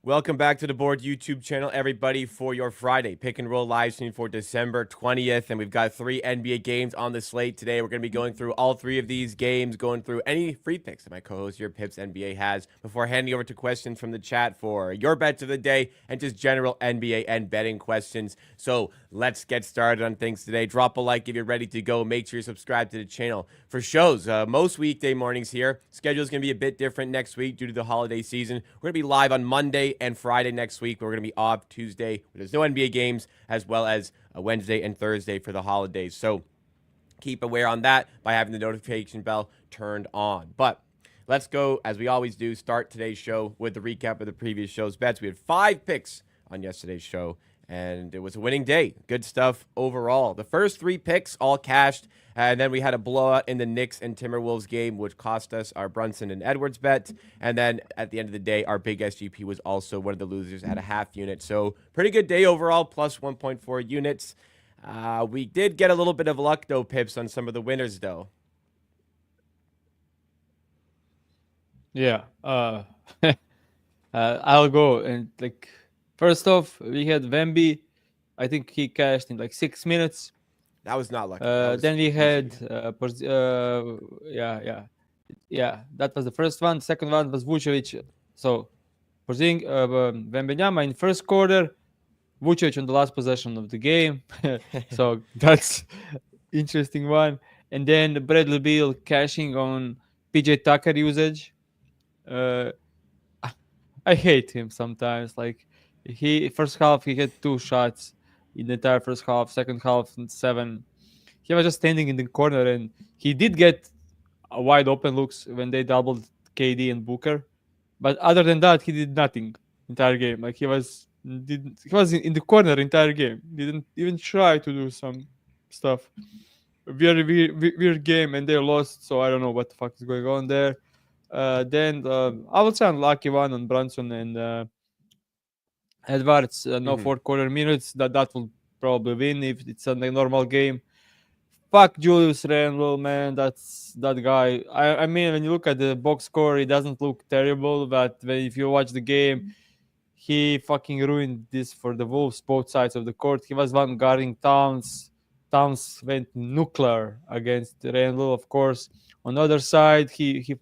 Welcome back to the Board YouTube channel, everybody, for your Friday pick and roll live stream for December 20th. And we've got 3 NBA games on the slate today. We're going to be going through all 3 of these games, going through any free picks that my co-host here, Pips NBA, has before handing over to questions from the chat for your bets of the day and just general NBA and betting questions. So let's get started on things today. Drop a like if you're ready to go. Make sure you subscribe to the channel for shows. Most weekday mornings here. Schedule is going to be a bit different next week due to the holiday season. We're going to be live on Monday and Friday next week. We're going to be off Tuesday. There's no NBA games, as well as Wednesday and Thursday for the holidays. So keep aware on that by having the notification bell turned on. But let's go, as we always do, start today's show with the recap of the previous show's bets. We had 5 picks on yesterday's show, and it was a winning day. Good stuff overall. The first 3 picks all cashed, and then we had a blowout in the Knicks and Timberwolves game, which cost us our Brunson and Edwards bet. And then at the end of the day, our big SGP was also one of the losers at a half unit. So pretty good day overall, plus 1.4 units. We did get a little bit of luck, though, Pips, on some of the winners, though. Yeah. I'll go. And, first off, we had Wemby. I think he cashed in, 6 minutes. That was not lucky. Then we had, that was the first one. Second one was Vucevic. So, Wembanyama in first quarter, Vucevic on the last possession of the game. So, that's interesting one. And then Bradley Beal cashing on PJ Tucker usage. I hate him sometimes. First half, he had 2 shots in the entire first half. Second half, 7. He was just standing in the corner, and he did get wide open looks when they doubled KD and Booker. But other than that, he did nothing entire game. He was in the corner entire game. Didn't even try to do some stuff. Very weird game, and they lost. So I don't know what the fuck is going on there. Then I would say unlucky one on Brunson and Edwards. No fourth quarter minutes. That will probably win if it's a normal game. Fuck Julius Randle, man. That's that guy. I mean, when you look at the box score, it doesn't look terrible. But if you watch the game, he fucking ruined this for the Wolves, both sides of the court. He was one guarding Towns. Towns went nuclear against Randle, of course. On the other side, he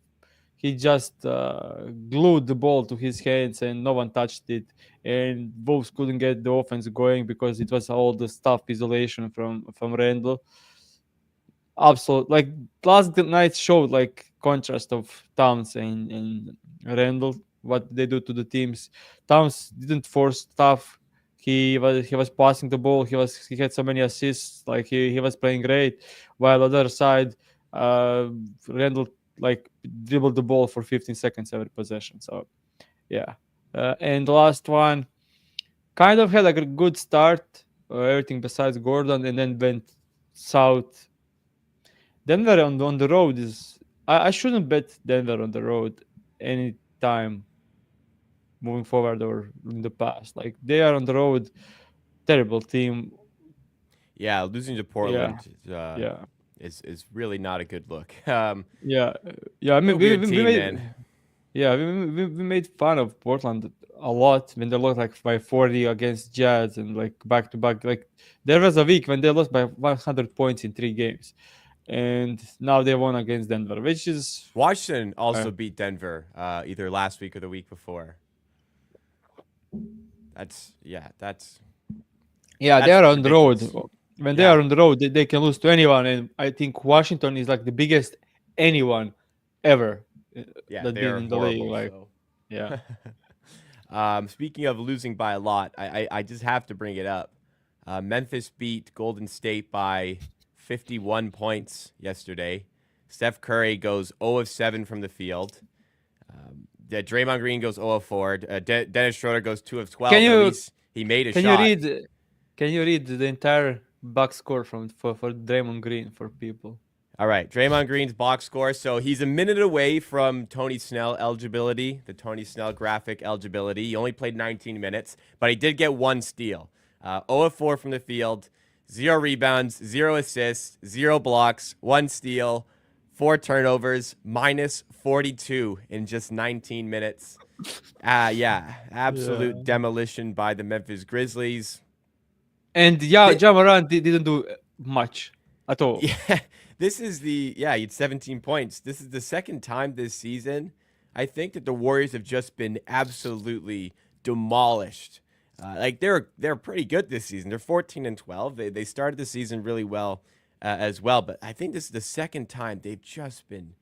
just glued the ball to his hands and no one touched it. And Wolves couldn't get the offense going because it was all the tough isolation from Randle. Absolute, last night showed contrast of Towns and Randle, what they do to the teams. Towns didn't force stuff. He was passing the ball. He had so many assists. He was playing great. While on the other side, Randle dribbled the ball for 15 seconds every possession. So yeah. And the last one kind of had a good start, everything besides Gordon, and then went south. Denver on the road is... I shouldn't bet Denver on the road any time moving forward or in the past. They are on the road, terrible team. Yeah, losing to Portland Yeah. is really not a good look. I mean, we made fun of Portland a lot when they lost by 40 against Jazz and back to back. There was a week when they lost by 100 points in 3 games. And now they won against Denver, which is... Washington also beat Denver either last week or the week before. They are on the road. When they are on the road, they can lose to anyone. And I think Washington is the biggest anyone ever that been in the league. Speaking of losing by a lot, I just have to bring it up. Memphis beat Golden State by 51 points yesterday. Steph Curry goes 0 of 7 from the field. Draymond Green goes 0 of 4. Dennis Schroeder goes 2 of 12. He made a shot. Can you read the entire box score for Draymond Green for people? All right, Draymond Green's box score. So he's a minute away from Tony Snell eligibility, the Tony Snell graphic eligibility. He only played 19 minutes, but he did get 1 steal. 0 of 4 from the field. 0 rebounds, 0 assists, 0 blocks, 1 steal, 4 turnovers, minus 42 in just 19 minutes. Yeah, absolute Yeah. demolition by the Memphis Grizzlies. And yeah, Ja Morant didn't do much at all. Yeah, this is he had 17 points. This is the second time this season. I think that the Warriors have just been absolutely demolished. Like they're pretty good this season. They're 14 and 12. They started the season really well as well, but I think this is the second time they've just been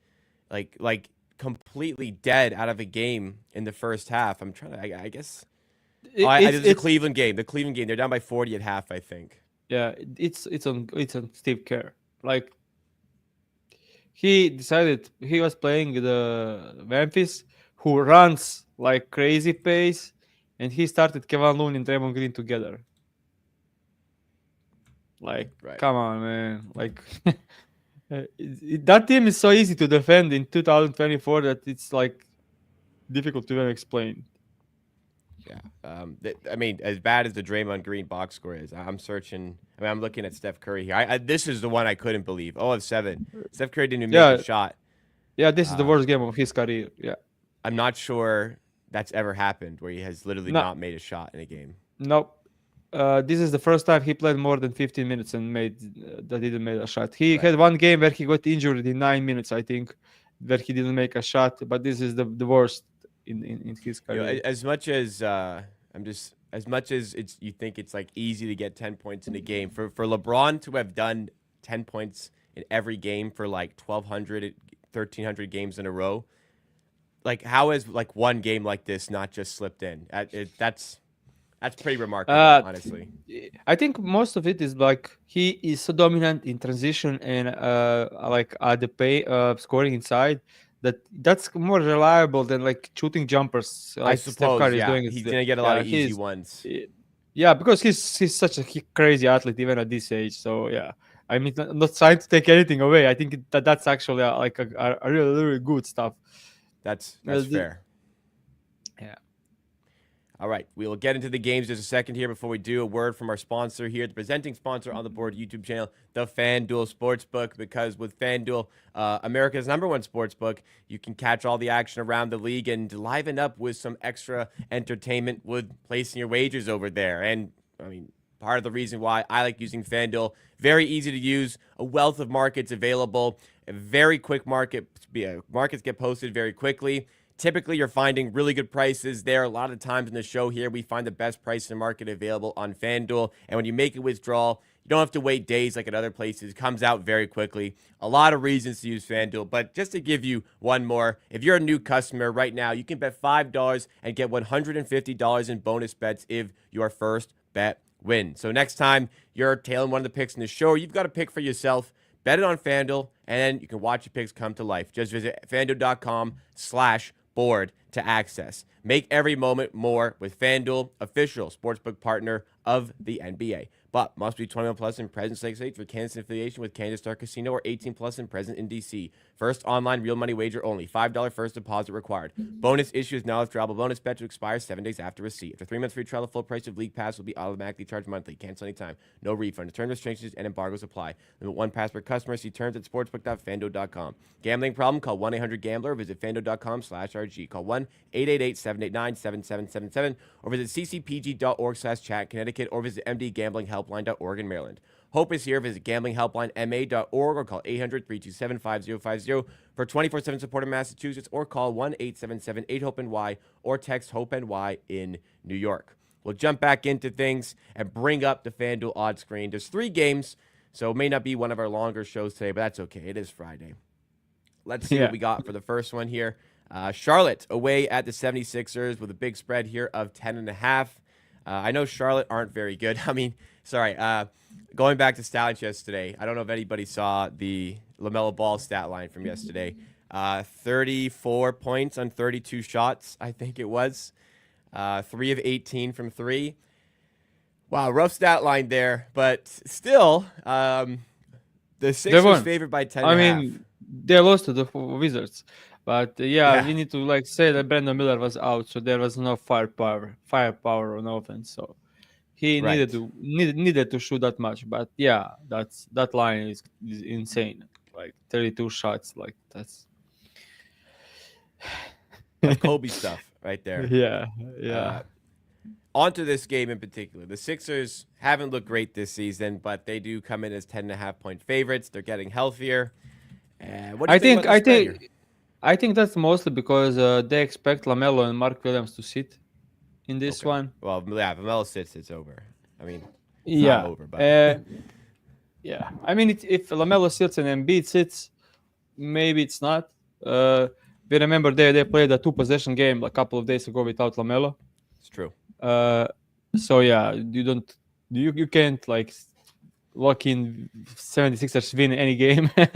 like completely dead out of a game in the first half. I'm trying to I guess this is the It's Cleveland game. The Cleveland game. They're down by 40 at half, I think. yeah, it's on Steve Kerr. Like he decided he was playing the Memphis, who runs like crazy pace, and he started Kevin Looney and Draymond Green together. Like, Right. come on, man! Like, that team is so easy to defend in 2024 that it's like difficult to even explain. Yeah. I mean, as bad as the Draymond Green box score is, I'm searching. I mean, I'm looking at Steph Curry here. This is the one I couldn't believe. 0 of 7. Steph Curry didn't even make Yeah, a shot. yeah, this is the worst game of his career. Yeah, I'm not sure that's ever happened where he has literally no, not made a shot in a game. nope. This is the first time he played more than 15 minutes and made that didn't make a shot. He Right. had one game where he got injured in 9 minutes, I think, where he didn't make a shot. But this is the worst in his career. As much as as much as you think it's like easy to get 10 points in a game for LeBron to have done 10 points in every game for like 1,200, 1,300 games in a row. Like, how has like one game like this not just slipped in? That's pretty remarkable, Uh, honestly. I think most of it is like he is so dominant in transition and like at the pay scoring inside that's more reliable than like shooting jumpers I like Steph suppose, Curry is yeah, doing. he's gonna get a lot Yeah, of easy ones. yeah, because he's such a crazy athlete even at this age. So yeah, I mean, I'm not trying to take anything away. I think that's actually like a really really good stuff. That's The- fair. yeah. All right, we will get into the games just a second here. Before we do, a word from our sponsor here, the presenting sponsor on the board YouTube channel, the FanDuel Sportsbook. Because with FanDuel, America's #1 sportsbook, you can catch all the action around the league and liven up with some extra entertainment with placing your wagers over there. And I mean, part of the reason why I like using FanDuel, very easy to use, a wealth of markets available, a very quick markets get posted very quickly. Typically, you're finding really good prices there. A lot of the times in the show here, we find the best price in the market available on FanDuel. And when you make a withdrawal, you don't have to wait days like at other places. It comes out very quickly. A lot of reasons to use FanDuel. But just to give you one more, if you're a new customer right now, you can bet $5 and get $150 in bonus bets if your first bet wins. So next time you're tailing one of the picks in the show, or you've got a pick for yourself, bet it on FanDuel, and then you can watch your picks come to life. Just visit FanDuel.com/board to access. Make every moment more with FanDuel, official sportsbook partner of the NBA. But must be 21 plus and present state for Kansas affiliation with Kansas Star Casino, or 18 plus and present in DC. First online real money wager only. $5 first deposit required. Bonus issue is now withdrawable bonus bet to expire 7 days after receipt. After 3 months free trial, the full price of League Pass will be automatically charged monthly. Cancel anytime. No refund. Terms, restrictions, and embargoes apply. Limit 1 pass per customer. See terms at sportsbook.fanduel.com. Gambling problem? Call 1-800-GAMBLER. Visit fanduel.com/RG. Call 1-888-789-7777 or visit ccpg.org/chat Connecticut, or visit mdgamblinghelpline.org in Maryland. Hope is here. Visit gamblinghelplinema.org or call 800-327-5050 for 24/7 support in Massachusetts, or call 1-877-8-HOPE-NY or text HOPE-NY in New York. We'll jump back into things and bring up the FanDuel odds screen. There's 3 games, so it may not be one of our longer shows today, but that's okay. It is Friday. Let's see what we got for the first one here. Charlotte away at the 76ers with a big spread here of 10.5. I know Charlotte aren't very good. I mean, sorry. Going back to stats yesterday, I don't know if anybody saw the LaMelo Ball stat line from yesterday. 34 points on 32 shots, I think it was. 3 of 18 from 3. Wow, rough stat line there. But still, the Sixers favored by 10.5. I mean, they lost to the Wizards. But we need to like say that Brandon Miller was out, so there was no firepower on offense. So he needed to shoot that much. But yeah, that line is insane. like 32 shots. Like that's That's Kobe stuff right there. yeah, yeah. Uh, Onto this game in particular. The Sixers haven't looked great this season, but they do come in as 10.5-point favorites. They're getting healthier. What do you I think think about the I spread here? think I think that's mostly because they expect Lamelo and Mark Williams to sit in this Okay. one. Well, yeah, if Melo sits, it's over. I mean, it's not Yeah, over, but yeah. I mean, if Lamelo sits and Embiid sits, maybe it's not. Uh, we remember they played a 2 possession game a couple of days ago without Lamelo. it's true. Uh, so yeah, you can't like lock in 76ers win any game. Yeah,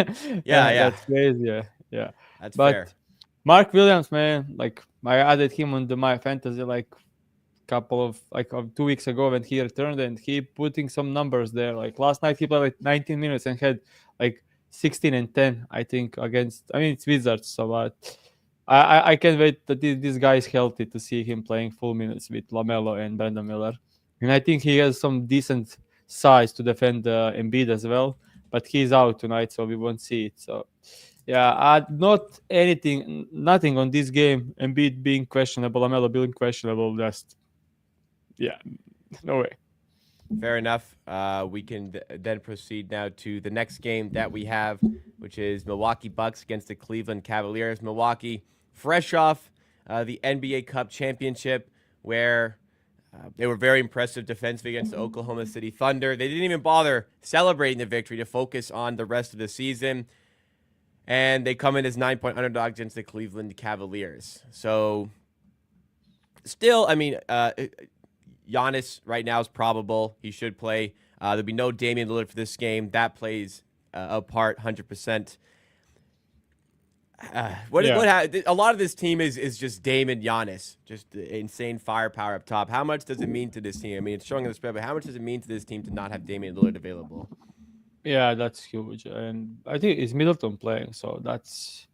yeah. That's crazy. Yeah, yeah. That's fair. But Mark Williams, man, like I added him on my fantasy like couple of 2 weeks ago when he returned, and he putting some numbers there. Like last night he played like 19 minutes and had like 16 and 10, I think, against, I mean, it's Wizards, so but I can't wait that this guy is healthy to see him playing full minutes with Lamelo and Brandon Miller. And I think he has some decent size to defend Embiid as well, but he's out tonight, so we won't see it. So yeah, not nothing on this game. Embiid being questionable, Lamelo being questionable. Just yeah, no way. Fair enough. We can then proceed now to the next game that we have, which is Milwaukee Bucks against the Cleveland Cavaliers. Milwaukee, fresh off the NBA Cup championship, where they were very impressive defensively against the Oklahoma City Thunder. They didn't even bother celebrating the victory to focus on the rest of the season. And they come in as 9-point underdogs against the Cleveland Cavaliers. So, still, I mean, Giannis right now is probable. He should play. There'll be no Damian Lillard for this game. That plays a part 100%. A lot of this team is just Dame and Giannis, just insane firepower up top. How much does it mean to this team? I mean, it's showing in the spread, but how much does it mean to this team to not have Damian Lillard available? Yeah, that's huge, and I think it's Middleton playing, so that's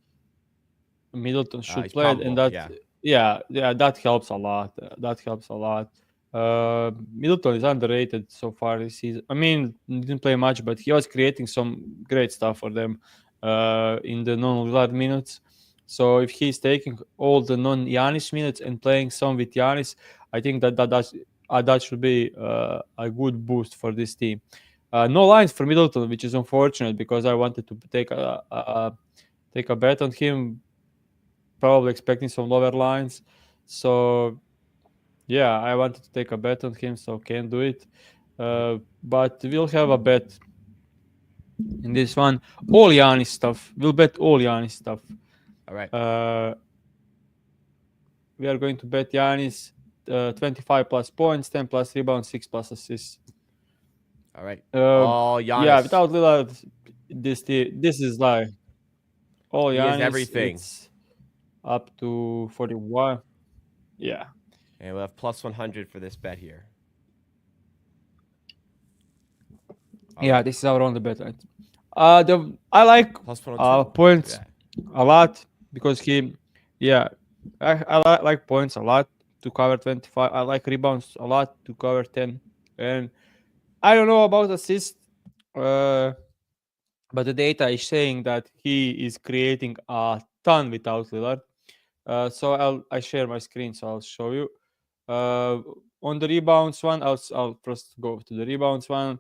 Middleton should He's play, and probable, that yeah. yeah, that helps a lot. That helps a lot. Middleton is underrated so far this season. I mean, he didn't play much, but he was creating some great stuff for them in the non-Lillard minutes. So if he's taking all the non-Giannis minutes and playing some with Giannis, I think that should be a good boost for this team. No lines for Middleton, which is unfortunate because I wanted to take a bet on him, probably expecting some lower lines. So yeah, I wanted to take a bet on him, so can't do it. But we'll have a bet in this one. All Giannis stuff. We'll bet all Giannis stuff. All right. We are going to bet Giannis 25 plus points, 10 plus rebounds, 6 plus assists. All right. All Giannis. Yeah, without Lillard, this is like all He Giannis. is everything. It's up to 41. Yeah. And we'll have plus 100 for this bet here. Yeah, this is our only bet. I like Plus 102. points Yeah. a lot because I like points a lot to cover 25. I like rebounds a lot to cover 10. And I don't know about assists, but the data is saying that he is creating a ton without Lillard. So I share my screen, so I'll show you. On the rebounds one, I'll first go to the rebounds one.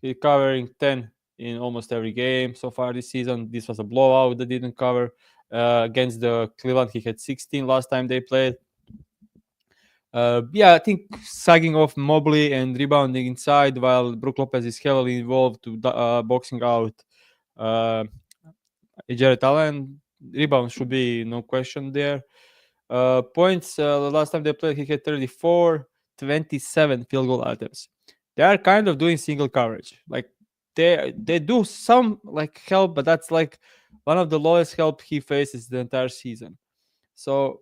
He's covering 10 in almost every game so far this season. This was a blowout that didn't cover. Against the Cleveland, he had 16 last time they played. I think sagging off Mobley and rebounding inside while Brook Lopez is heavily involved to boxing out Jarrett Allen. Rebounds should be no question there. Points, the last time they played, he had 34, 27 field goal attempts. They are kind of doing single coverage. Like they do some like help, but that's like one of the lowest help he faces the entire season. So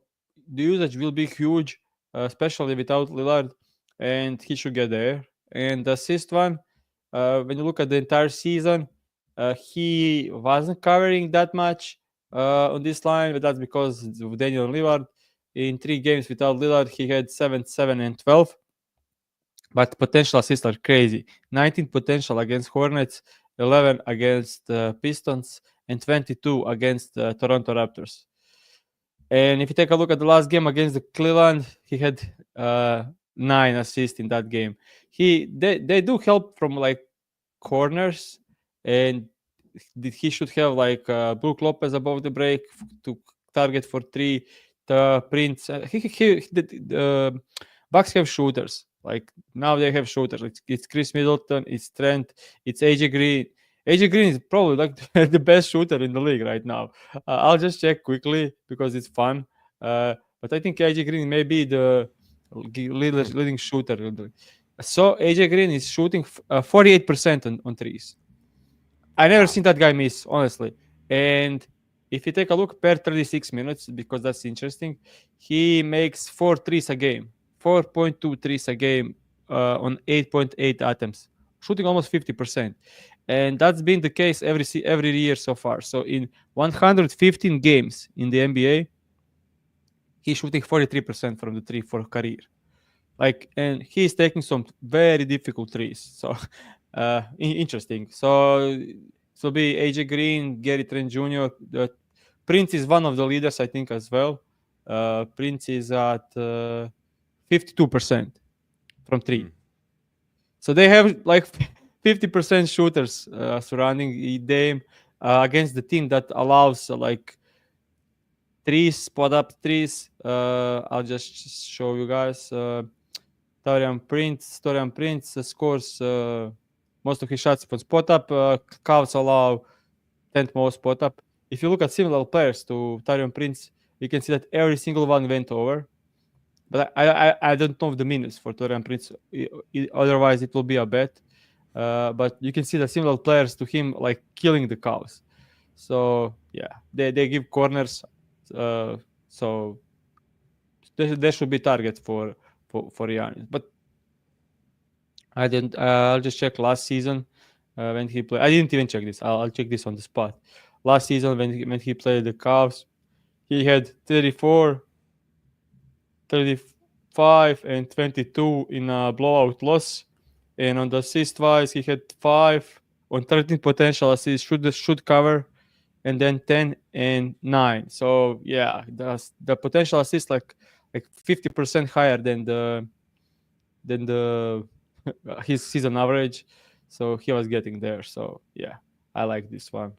the usage will be huge, especially without Lillard, and he should get there. And the assist one, when you look at the entire season, he wasn't covering that much on this line, but that's because of Daniel Lillard. In 3 games without Lillard, he had 7, 7, and 12. But potential assists are crazy. 19 potential against Hornets, 11 against Pistons, and 22 against Toronto Raptors. And if you take a look at the last game against the Cleveland, he had 9 assists in that game. They do help from like corners, and he should have like Brook Lopez above the break to target for three. The Prince, the Bucks have shooters. Like now they have shooters. It's Chris Middleton, it's Trent, it's AJ Green. AJ Green is probably like the best shooter in the league right now. I'll just check quickly because it's fun. But I think AJ Green may be the leading shooter. So AJ Green is shooting 48% on threes. I never Wow. seen that guy miss, honestly. And if you take a look per 36 minutes, because that's interesting, he makes 4 threes a game, 4.2 threes a game on 8.8 attempts, shooting almost 50%. And that's been the case every year so far. So in 115 games in the NBA, he's shooting 43% from the three for career. Like, and he's taking some very difficult threes. So interesting. So it'll be AJ Green, Gary Trent Jr. Prince is one of the leaders, I think, as well. Prince is at 52% from three. Mm. So they have like 50% shooters surrounding them against the team that allows like threes, spot up threes. I'll just show you guys. Torian Prince scores most of his shots from spot up. Cavs allow 10th most spot up. If you look at similar players to Torian Prince, you can see that every single one went over. But I don't know the minutes for Torian Prince. Otherwise, it will be a bet. But you can see the similar players to him like killing the Cavs. So yeah, they give corners. So there should be targets for Giannis. But I didn't. I'll just check last season when he played. I didn't even check this. I'll check this on the spot. Last season when he played the Cavs, he had 34, 35, and 22 in a blowout loss. And on the assist wise, he had 5 on 13 potential assists. Should cover, and then 10 and 9. So yeah, the potential assist like 50% higher than the his season average. So he was getting there. So yeah, I like this one.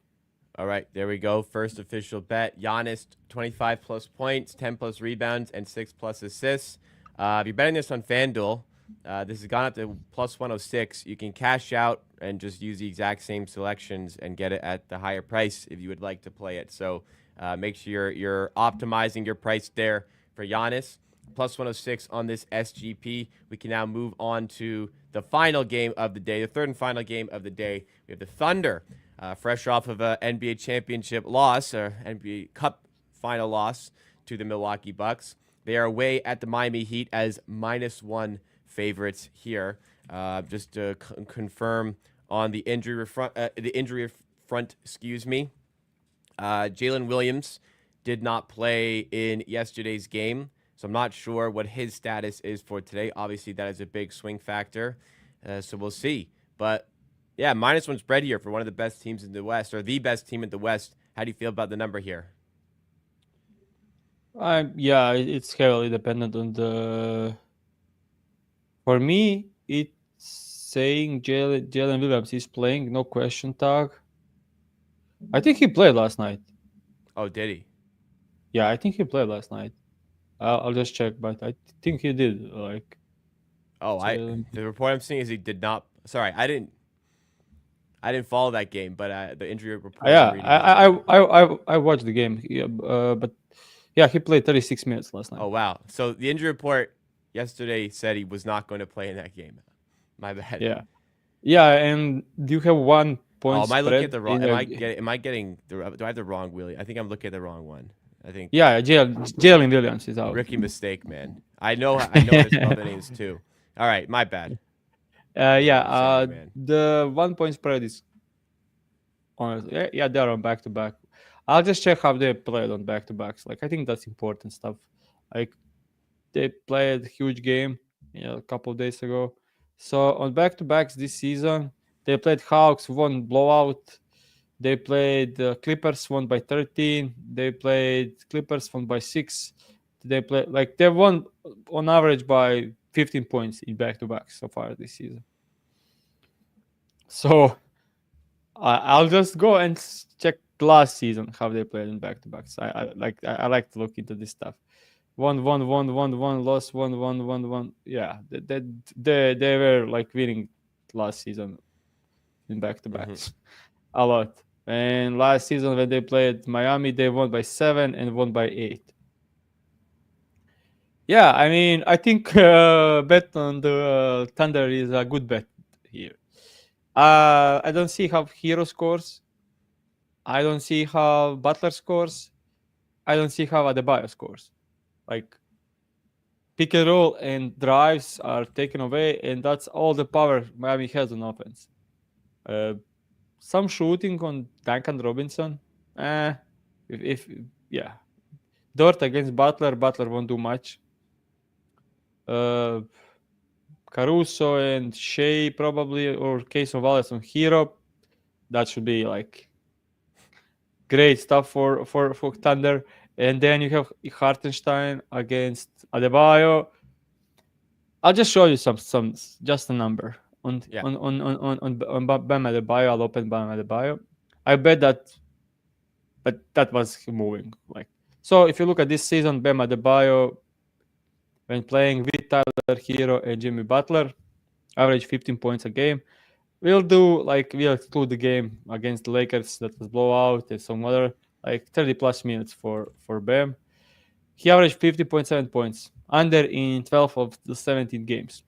All right, there we go. First official bet. Giannis, 25 plus points, 10 plus rebounds, and 6 plus assists. If you're betting this on FanDuel, this has gone up to plus 106. You can cash out and just use the exact same selections and get it at the higher price if you would like to play it. So make sure you're optimizing your price there for Giannis. Plus 106 on this SGP. We can now move on to the final game of the day, the third and final game of the day. We have the Thunder. Fresh off of an NBA championship loss, or NBA Cup final loss to the Milwaukee Bucks. They are away at the Miami Heat as -1 favorites here. Just to confirm on the injury front, excuse me. Jalen Williams did not play in yesterday's game, so I'm not sure what his status is for today. Obviously, that is a big swing factor, so we'll see. But yeah, -1 spread here for one of the best teams in the West, or the best team in the West. How do you feel about the number here? Yeah, it's heavily dependent on the. For me, it's saying Jalen Williams is playing, no question tag. I think he played last night. Oh, did he? Yeah, I think he played last night. I'll just check, but I think he did. Like, Oh, Jalen. the report I'm seeing is he did not. Sorry, I didn't follow that game, but the injury report Yeah, I'm reading. I watched the game. Yeah, but yeah, he played 36 minutes last night. Oh wow! So the injury report yesterday said he was not going to play in that game. My bad. Yeah, and do you have 1 point Oh, am I looking spread at the wrong? in Am I getting? Do I have the wrong Willie? I think I'm looking at the wrong one. I think. Yeah, Jalen Williams is out. Rookie mistake, man. I know his other names too. All right, my bad. The 1 point spread is honestly, yeah, they're on back to back. I'll just check how they played on back to backs. Like, I think that's important stuff. Like, they played a huge game, a couple of days ago. So on back to backs this season, They played Hawks, won blowout. They played Clippers, won by 13. They played Clippers, won by 6. They won on average by 15 points in back-to-back so far this season. So I'll just go and check last season how they played in back-to-backs. I like to look into this stuff. One, lost, one. Yeah, they were like winning last season in back-to-backs a lot. And last season when they played Miami, they won by 7 and won by 8. Yeah, I mean, I think bet on the Thunder is a good bet here. I don't see how Hero scores. I don't see how Butler scores. I don't see how Adebayo scores. Like pick and roll and drives are taken away, and that's all the power Miami has on offense. Some shooting on Duncan Robinson. If yeah, Dort against Butler. Butler won't do much. Caruso and Shea probably, or Case of Wallace on Hero. That should be like great stuff for Thunder. And then you have Hartenstein against Adebayo. I'll just show you some just a number on Bam Adebayo. I'll open Bam Adebayo. I bet that, but that was moving. Like so, if you look at this season, Bam Adebayo when playing with Tyler Hero and Jimmy Butler, average 15 points a game. We'll exclude the game against the Lakers that was blowout and some other like 30 plus minutes for Bam. He averaged 50.7 points, under in 12 of the 17 games.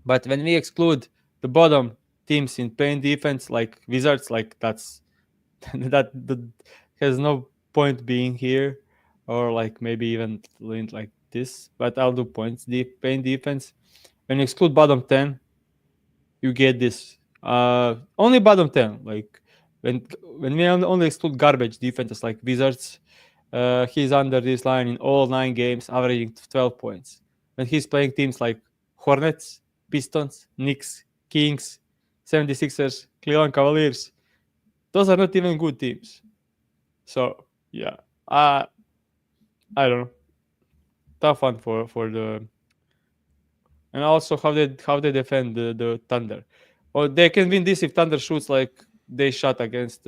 But when we exclude the bottom teams in paint defense, like Wizards, like that has no point being here, or like maybe even like this. But I'll do points paint defense. When you exclude bottom 10, you get this. Only bottom 10. Like when we only exclude garbage defenses like Wizards, he's under this line in all 9 games, averaging 12 points. When he's playing teams like Hornets, Pistons, Knicks, Kings, 76ers, Cleveland Cavaliers, those are not even good teams. So yeah, I don't know. Tough one for the. And also how they defend the Thunder. Or they can win this if Thunder shoots like they shot against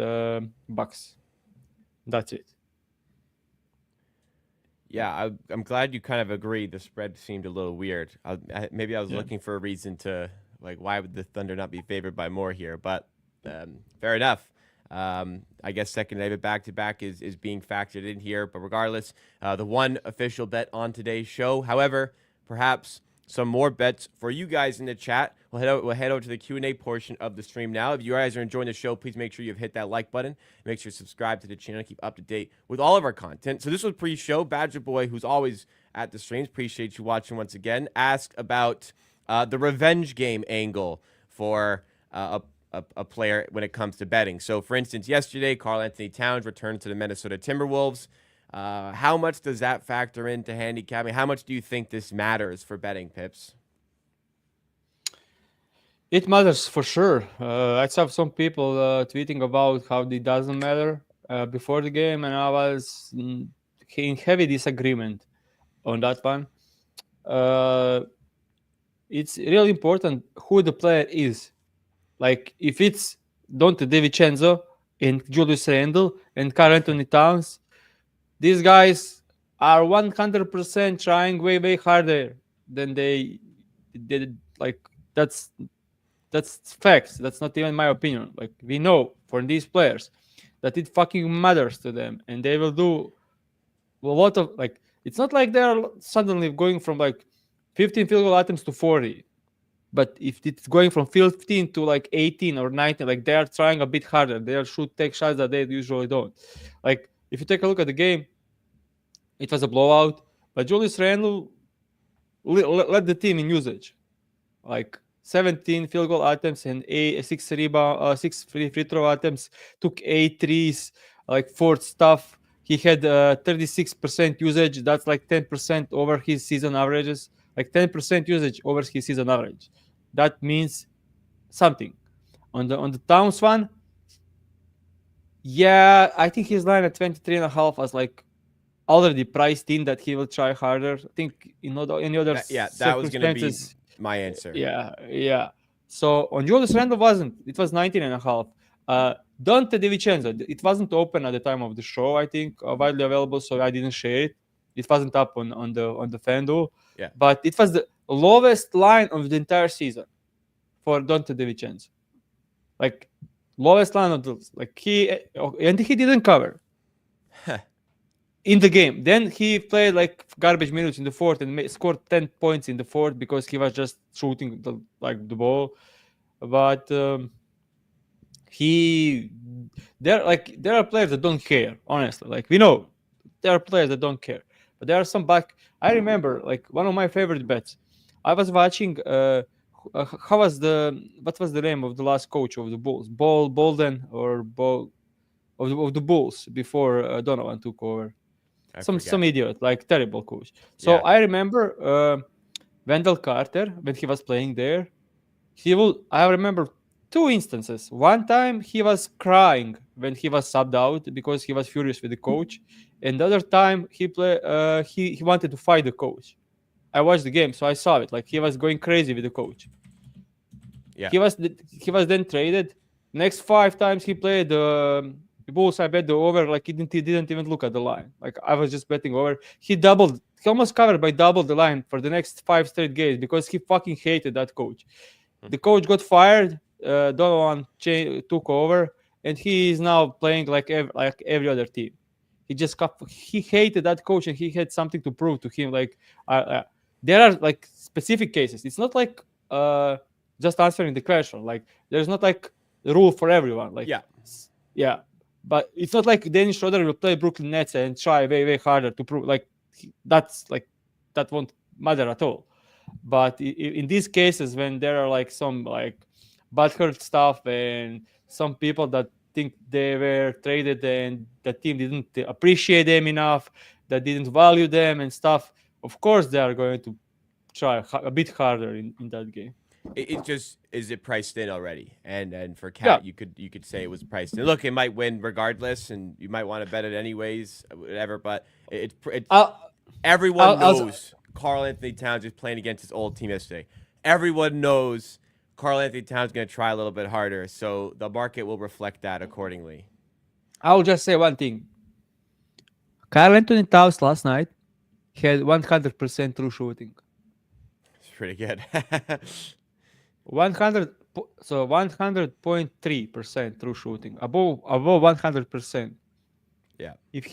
Bucks. That's it. Yeah, I'm glad you kind of agreed. The spread seemed a little weird. Maybe I was looking for a reason to like why would the Thunder not be favored by more here? But fair enough. I guess second David back to back is being factored in here. But regardless, the one official bet on today's show. However, perhaps some more bets for you guys in the chat. We'll head over to the Q&A portion of the stream now. If you guys are enjoying the show, please make sure you've hit that like button. Make sure you subscribe to the channel. Keep up to date with all of our content. So this was pre-show. Badger Boy, who's always at the streams, appreciate you watching once again, asked about the revenge game angle for a player when it comes to betting. So, for instance, yesterday, Karl Anthony Towns returned to the Minnesota Timberwolves. How much does that factor into handicapping? How much do you think this matters for betting, Pips? It matters for sure. I saw some people tweeting about how it doesn't matter before the game, and I was in heavy disagreement on that one. It's really important who the player is. Like if it's Dante DiVincenzo and Julius Randle and Karl Anthony Towns, these guys are 100% trying way harder than they did. Like that's facts. That's not even my opinion. Like we know for these players that it fucking matters to them, and they will do a lot of like. It's not like they're suddenly going from like 15 field goal attempts to 40. But if it's going from 15 to like 18 or 19, like they are trying a bit harder. They should take shots that they usually don't. Like if you take a look at the game, it was a blowout, but Julius Randle led the team in usage. Like 17 field goal attempts and 6 free throw attempts, took 8 threes, like fourth stuff. He had 36% usage. That's like 10% over his season averages. Like 10% usage over his season average. That means something. On the Towns one, yeah, I think his line at 23.5 was like already priced in that he will try harder. I think in any other That was gonna be circumstances, my answer. yeah. So on Julius Randle wasn't. It was 19.5. Dante DiVincenzo, it wasn't open at the time of the show. I think widely available, so I didn't share it. It wasn't up on the FanDuel, Yeah. but it was the lowest line of the entire season for Dante DiVincenzo. Like lowest line of the like he didn't cover in the game. Then he played like garbage minutes in the fourth and scored 10 points in the fourth because he was just shooting the ball. But he there are players that don't care, honestly. Like we know there are players that don't care, but there are some back. I remember like one of my favorite bets. I was watching. How was what was the name of the last coach of the Bulls? Bolden or Ball of the Bulls before Donovan took over. I Some forget. idiot, like terrible coach. So Yeah. I remember Wendell Carter when he was playing there. I remember two instances. One time he was crying when he was subbed out because he was furious with the coach, and the other time he wanted to fight the coach. I watched the game, so I saw it. Like he was going crazy with the coach. Yeah. He was then traded. Next 5 times he played the Bulls, I bet the over. Like he didn't even look at the line. Like I was just betting over. He almost covered by double the line for the next 5 straight games because he fucking hated that coach. The coach got fired. Donovan took over, and he is now playing like every other team. He hated that coach, and he had something to prove to him. Like there are like specific cases. It's not like just answering the question. Like there's not like the rule for everyone. Like yeah, but it's not like Dennis Schroeder will play Brooklyn Nets and try way harder to prove that won't matter at all. But in these cases, when there are like some like butthurt stuff and some people that think they were traded and the team didn't appreciate them enough, that didn't value them and stuff, of course they are going to try a bit harder in that game. It just is it priced in already, and for Yeah. Cat you could say it was priced in. Look, it might win regardless, and you might want to bet it anyways, whatever. But everyone knows Karl Anthony Towns is playing against his old team yesterday. Everyone knows Karl Anthony Towns is going to try a little bit harder, so the market will reflect that accordingly. I'll just say one thing. Karl Anthony Towns last night had 100% true shooting. It's pretty good. 100.3% true shooting, above 100%. Yeah. If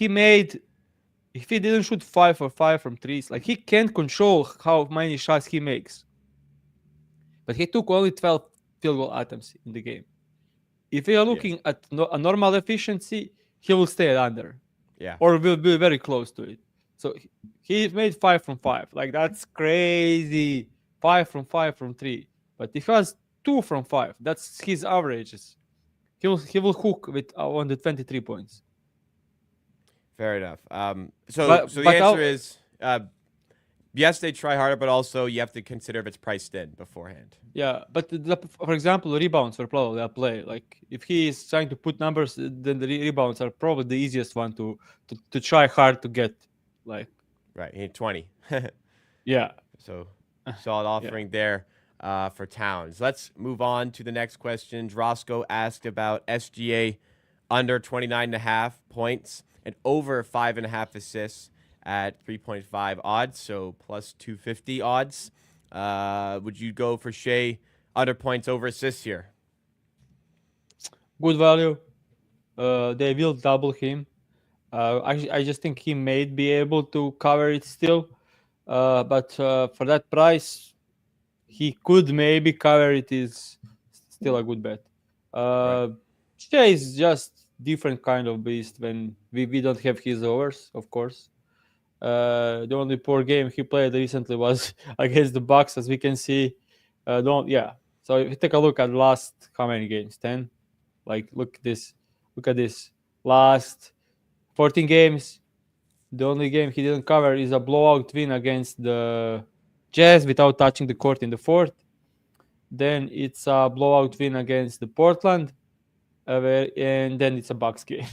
he didn't shoot 5 for 5 from threes, like he can't control how many shots he makes. But he took only 12 field goal attempts in the game. If we are looking at a normal efficiency, he will stay at under. Yeah. Or will be very close to it. So he made 5 from 5. Like that's crazy. 5 from 5 from 3. But if he has 2 from 5, that's his averages. He will hook with on the 23 points. Fair enough. So the answer is yes, they try harder, but also you have to consider if it's priced in beforehand. Yeah, but for example, the rebounds are probably a play. Like if he is trying to put numbers, then the rebounds are probably the easiest one to try hard to get. Like right, he had 20. Yeah. So solid offering there for Towns. Let's move on to the next question. Roscoe asked about SGA under 29.5 points and over 5.5 assists at 3.5 odds, so plus 250 odds. Would you go for Shea under points over assists here? Good value. They will double him. I just think he may be able to cover it still. But for that price, he could maybe cover it. Is still a good bet. Shea is just different kind of beast when we don't have his overs, of course. The only poor game he played recently was against the Bucks, as we can see. So if you take a look at last how many games? 10. Like look at this. Last 14 games. The only game he didn't cover is a blowout win against the Jazz without touching the court in the fourth. Then it's a blowout win against the Portland, and then it's a Bucks game.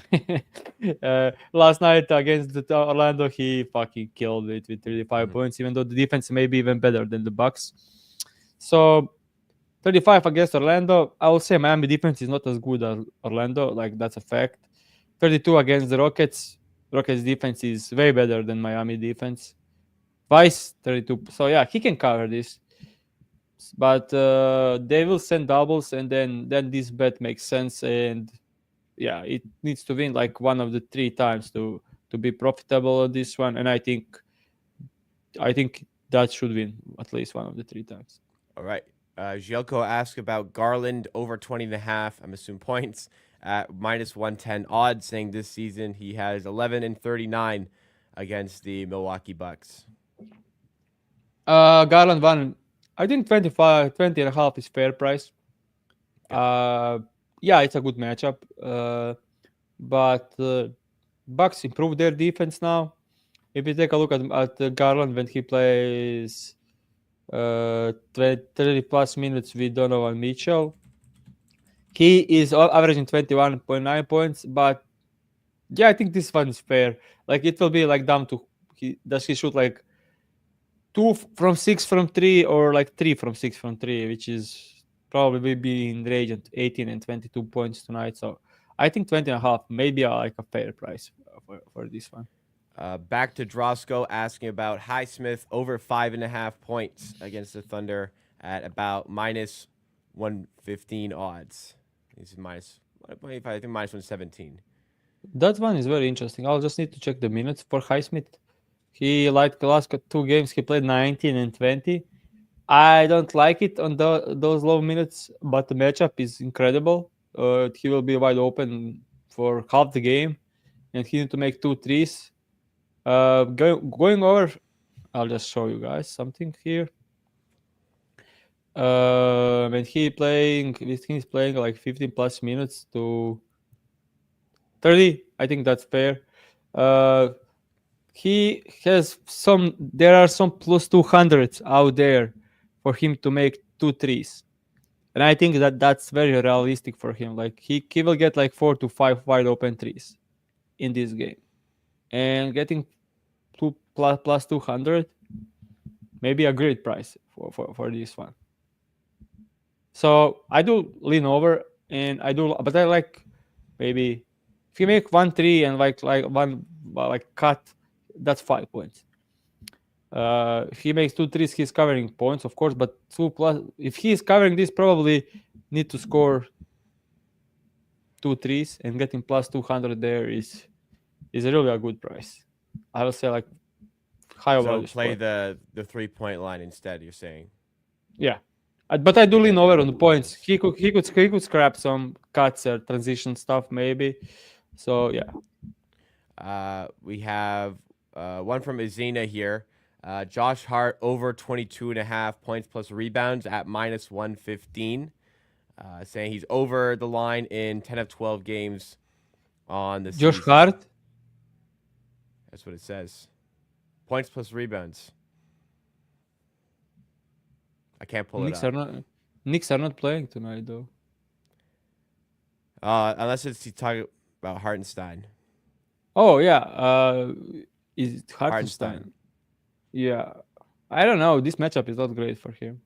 Last night against the Orlando, he fucking killed it with 35 points, even though the defense may be even better than the Bucks. So 35 against Orlando. I will say Miami defense is not as good as Orlando, like that's a fact. 32 against the Rockets. Rockets defense is way better than Miami defense. Vice 32. So yeah, he can cover this. But they will send doubles, and then this bet makes sense. And yeah, it needs to win like one of the 3 times to be profitable on this one. And I think that should win at least one of the 3 times. All right. Gielko asked about Garland over 20.5. I'm assuming points at minus 110 odds, saying this season he has 11 and 39 against the Milwaukee Bucks. Garland won. I think 20 and a half is fair price. Yeah, it's a good matchup. But Bucks improved their defense now. If you take a look at Garland when he plays 30 plus minutes with Donovan Mitchell, he is averaging 21.9 points. But yeah, I think this one is fair. Like it will be like down to does he shoot like 2 from 6 from 3 or like 3 from 6 from 3, which is probably will be in the range of 18 and 22 points tonight. So I think 20 and a half maybe like a fair price for this one. Back to Drosko asking about Highsmith over 5.5 points against the Thunder at about minus 115 odds. He's minus, I think minus 117. That one is very interesting. I'll just need to check the minutes for Highsmith. He like the last 2 games he played 19 and 20. I don't like it on those low minutes, but the matchup is incredible. He will be wide open for half the game, and he need to make 2 threes. Going over, I'll just show you guys something here. When he's playing like 15 plus minutes to 30, I think that's fair. He has there are some plus 200s out there for him to make 2 threes. And I think that's very realistic for him. Like he will get like 4 to 5 wide open threes in this game. And getting plus 200, maybe a great price for this one. So I do lean over, and but I like maybe if you make 1 3 and like one like cut, that's 5 points. If he makes 2 threes, he's covering points, of course. But 2+, if he's covering this, probably need to score 2 threes, and getting plus 200 there is really a good price. I will say like high value. So play the 3-point line instead. You're saying? Yeah. But I do lean over on the points. He could scrap some cuts or transition stuff maybe. So yeah. We have one from Izina here. Josh Hart over 22.5 points plus rebounds at minus 115. Saying he's over the line in 10 of 12 games on the Josh season. Hart. That's what it says. Points plus rebounds. I can't pull it up. Knicks are not playing tonight though. Unless he's talking about Hartenstein. Oh yeah. Is it Hartenstein? Yeah. I don't know. This matchup is not great for him.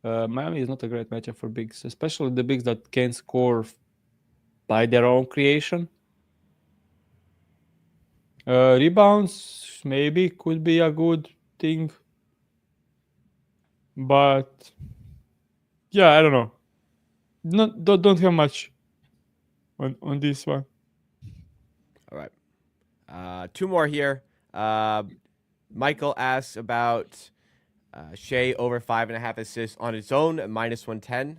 Miami is not a great matchup for bigs, especially the bigs that can score by their own creation. Rebounds maybe could be a good thing. But yeah, I don't know. Don't have much on this one. All right. 2 more here. Michael asks about Shea over 5.5 assists on his own at minus 110.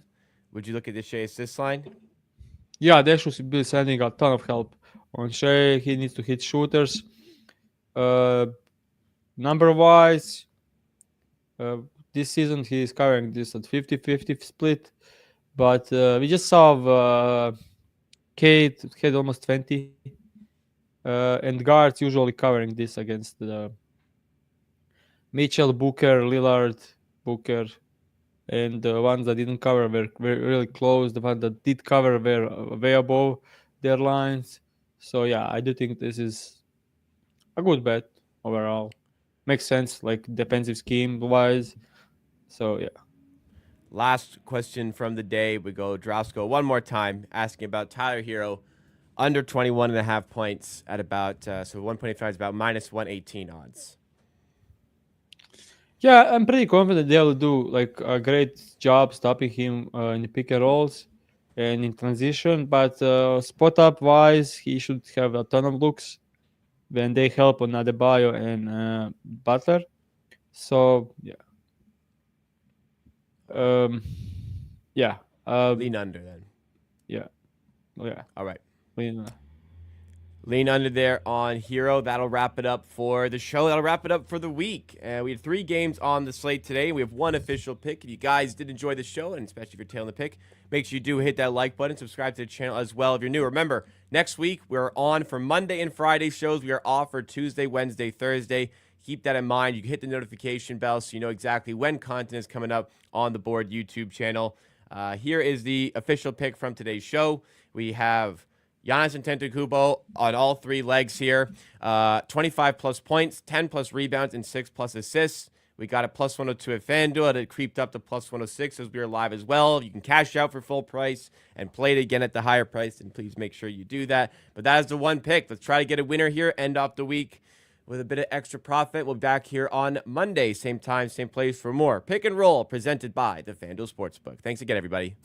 Would you look at the Shea assist line? Yeah, they should be sending a ton of help on Shea. He needs to hit shooters. Number-wise, this season he is covering this at 50-50 split. But we just saw Kate had almost 20. And guards usually covering this against the Mitchell, Booker, Lillard, Booker, and the ones that didn't cover were really close. The ones that did cover were way above their lines. So yeah, I do think this is a good bet overall. Makes sense, like defensive scheme wise. So yeah. Last question from the day. We go Drosko one more time, asking about Tyler Hero under 21.5 points at about, so 125 is about minus 118 odds. Yeah, I'm pretty confident they'll do like a great job stopping him in the pick and rolls and in transition. But spot up wise, he should have a ton of looks when they help on Adebayo and Butler. So yeah, um, yeah, Lean under then. yeah, yeah. All right. Lean, Lean under there on Hero. That'll wrap it up for the show. That'll wrap it up for the week. We had 3 games on the slate today. We have 1 official pick. If you guys did enjoy the show, and especially if you're tailing the pick, make sure you do hit that like button. Subscribe to the channel as well if you're new. Remember, next week we're on for Monday and Friday shows. We are off for Tuesday, Wednesday, Thursday. Keep that in mind. You can hit the notification bell so you know exactly when content is coming up on the Board YouTube channel. Here is the official pick from today's show. We have Giannis Antetokounmpo on all 3 legs here. 25 plus points, 10 plus rebounds, and 6 plus assists. We got a plus 102 at FanDuel. It creeped up to plus 106 as we are live as well. You can cash out for full price and play it again at the higher price, and please make sure you do that. But that is the one pick. Let's try to get a winner here, end off the week with a bit of extra profit. We'll be back here on Monday, same time, same place for more Pick and Roll presented by the FanDuel Sportsbook. Thanks again, everybody.